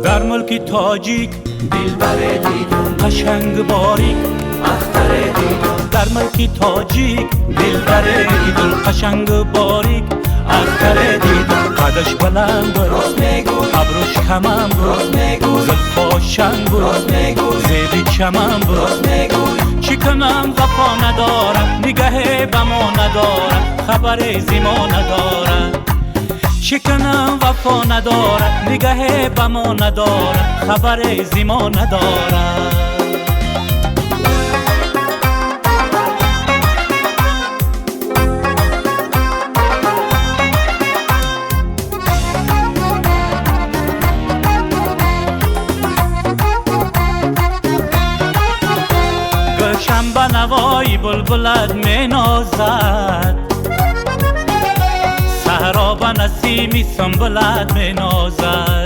در ملک تاجیک دلبر دیدم قشنگ باریک اختر دیدم. در ملک تاجیک دلبر دیدم قشنگ باریک اختر دیدم. قدش بلند بود راست میگو، ابروش کمم بود راست میگو، زلفاش شنگ بود راست میگو، زیبی چمن بود راست میگو. چی کنم وفا ندارم، نگه بما ندارم، خبر زیما ندارم. چی کنم وفا ندارم، نگه بما ندارم، خبر زیما ندارم. گلشن به نوای بلبلت می نازد، صحرا به نسیمی سنبلت می نازد.